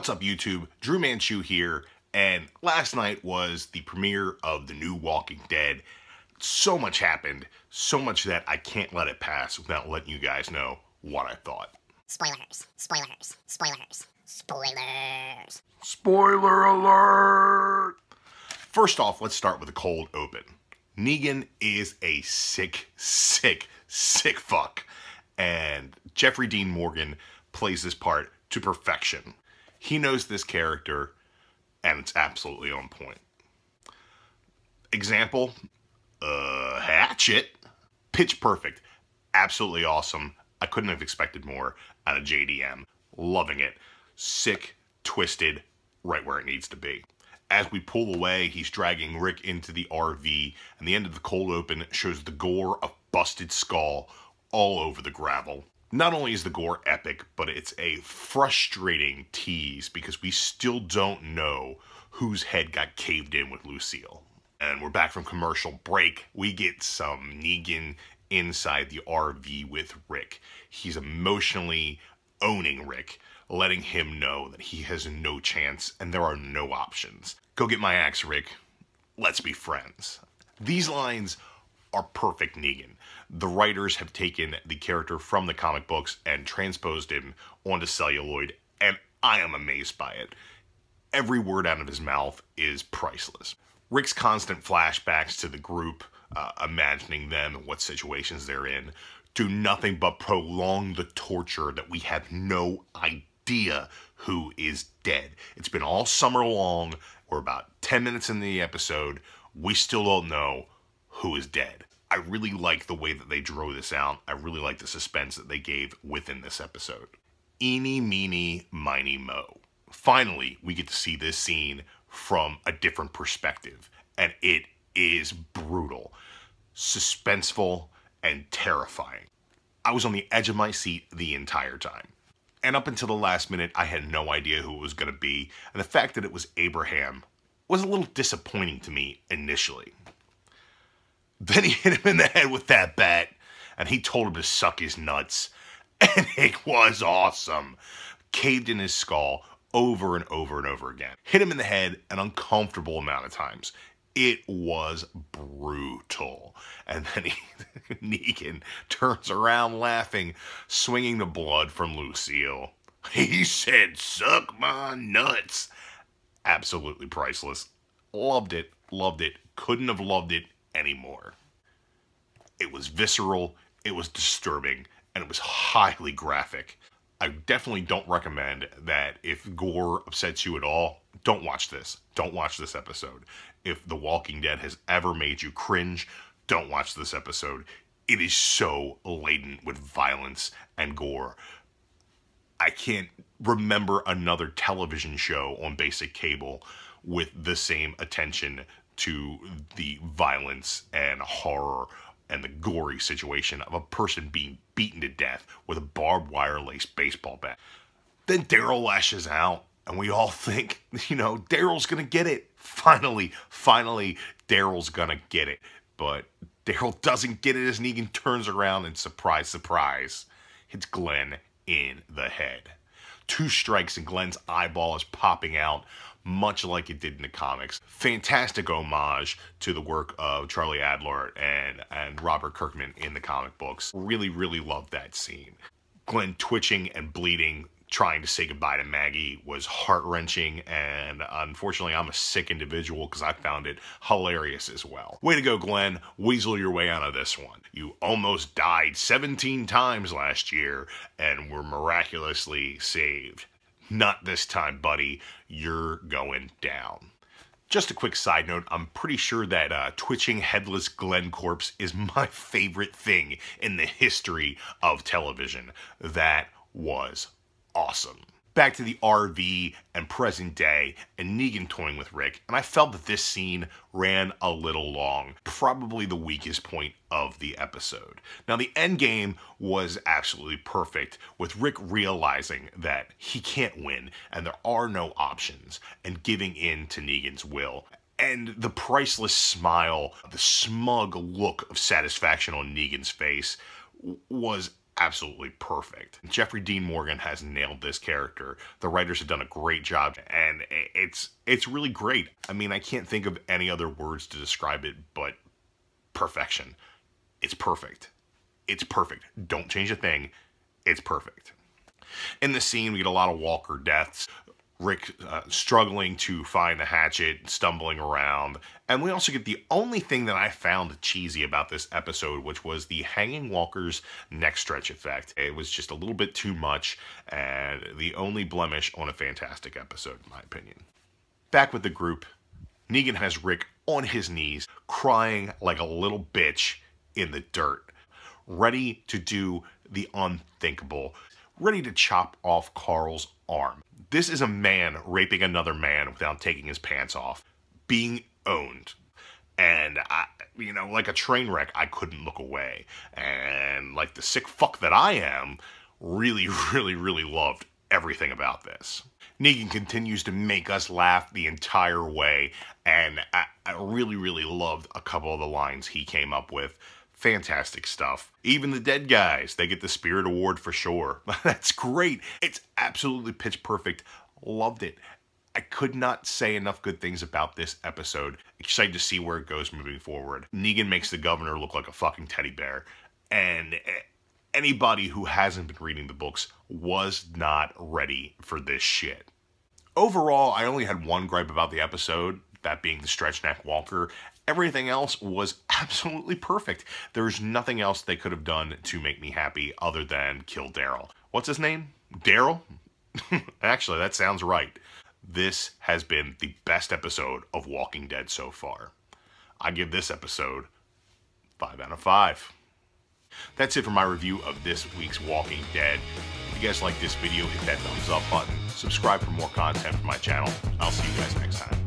What's up, YouTube? Drew Manchu here, and last night was the premiere of the new Walking Dead. So much happened, so much that I can't let it pass without letting you guys know what I thought. Spoilers, spoilers, spoilers, spoilers. Spoiler alert! First off, let's start with a cold open. Negan is a sick fuck. And Jeffrey Dean Morgan plays this part to perfection. He knows this character, and it's absolutely on point. Example, Hatchet. Pitch perfect. Absolutely awesome. I couldn't have expected more out of JDM. Loving it. Sick, twisted, right where it needs to be. As we pull away, he's dragging Rick into the RV, and the end of the cold open shows the gore of busted skull all over the gravel. Not only is the gore epic, but it's a frustrating tease because we still don't know whose head got caved in with Lucille. And we're back from commercial break. We get some Negan inside the RV with Rick. He's emotionally owning Rick, letting him know that he has no chance and there are no options. Go get my axe, Rick. Let's be friends. These lines are perfect Negan. The writers have taken the character from the comic books and transposed him onto celluloid, and I am amazed by it. Every word out of his mouth is priceless. Rick's constant flashbacks to the group, imagining them and what situations they're in, do nothing but prolong the torture that we have no idea who is dead. It's been all summer long. We're about 10 minutes in the episode. We still don't know who is dead. I really like the way that they drew this out. I really like the suspense that they gave within this episode. Eeny, meeny, miny, mo. Finally, we get to see this scene from a different perspective, and it is brutal, suspenseful, and terrifying. I was on the edge of my seat the entire time. And up until the last minute, I had no idea who it was going to be, and the fact that it was Abraham was a little disappointing to me initially. Then he hit him in the head with that bat, and he told him to suck his nuts. And it was awesome. Caved in his skull over and over and over again. Hit him in the head an uncomfortable amount of times. It was brutal. And then Negan turns around laughing, swinging the blood from Lucille. He said, "Suck my nuts." Absolutely priceless. Loved it, loved it. Couldn't have loved it anymore. It was visceral, it was disturbing, and it was highly graphic. I definitely don't recommend that if gore upsets you at all, don't watch this. Don't watch this episode. If The Walking Dead has ever made you cringe, don't watch this episode. It is so laden with violence and gore. I can't remember another television show on basic cable with the same attention to the violence and horror and the gory situation of a person being beaten to death with a barbed wire laced baseball bat. Then Daryl lashes out, and we all think, Daryl's gonna get it. Finally, Daryl's gonna get it. But Daryl doesn't get it as Negan turns around and surprise, surprise, hits Glenn in the head. 2 strikes and Glenn's eyeball is popping out, much like it did in the comics. Fantastic homage to the work of Charlie Adler and Robert Kirkman in the comic books. Really, really loved that scene. Glenn twitching and bleeding, trying to say goodbye to Maggie, was heart-wrenching, and unfortunately I'm a sick individual because I found it hilarious as well. Way to go, Glenn. Weasel your way out of this one. You almost died 17 times last year and were miraculously saved. Not this time, buddy. You're going down. Just a quick side note, I'm pretty sure that twitching headless Glenn corpse is my favorite thing in the history of television. That was awesome. Back to the RV and present day and Negan toying with Rick, and I felt that this scene ran a little long. Probably the weakest point of the episode. Now the end game was absolutely perfect, with Rick realizing that he can't win and there are no options and giving in to Negan's will. And the priceless smile, the smug look of satisfaction on Negan's face was absolutely perfect. Jeffrey Dean Morgan has nailed this character. The writers have done a great job, and it's really great. I mean, I can't think of any other words to describe it but perfection. It's perfect. It's perfect. Don't change a thing. It's perfect. In the scene, we get a lot of Walker deaths. Rick struggling to find the hatchet, stumbling around. And we also get the only thing that I found cheesy about this episode, which was the hanging Walker's neck stretch effect. It was just a little bit too much, and the only blemish on a fantastic episode, in my opinion. Back with the group, Negan has Rick on his knees, crying like a little bitch in the dirt, ready to do the unthinkable, ready to chop off Carl's arm. This is a man raping another man without taking his pants off, being owned. And, like a train wreck, I couldn't look away. And like the sick fuck that I am, really, really, really loved everything about this. Negan continues to make us laugh the entire way, and I really, really loved a couple of the lines he came up with. Fantastic stuff. Even the dead guys, they get the Spirit Award for sure. That's great. It's absolutely pitch perfect. Loved it. I could not say enough good things about this episode. Excited to see where it goes moving forward. Negan makes the governor look like a fucking teddy bear. And anybody who hasn't been reading the books was not ready for this shit. Overall, I only had one gripe about the episode, that being the stretch neck Walker. Everything else was absolutely perfect. There's nothing else they could have done to make me happy other than kill Daryl. What's his name? Daryl? Actually, that sounds right. This has been the best episode of Walking Dead so far. I give this episode 5 out of 5. That's it for my review of this week's Walking Dead. If you guys like this video, hit that thumbs up button. Subscribe for more content from my channel. I'll see you guys next time.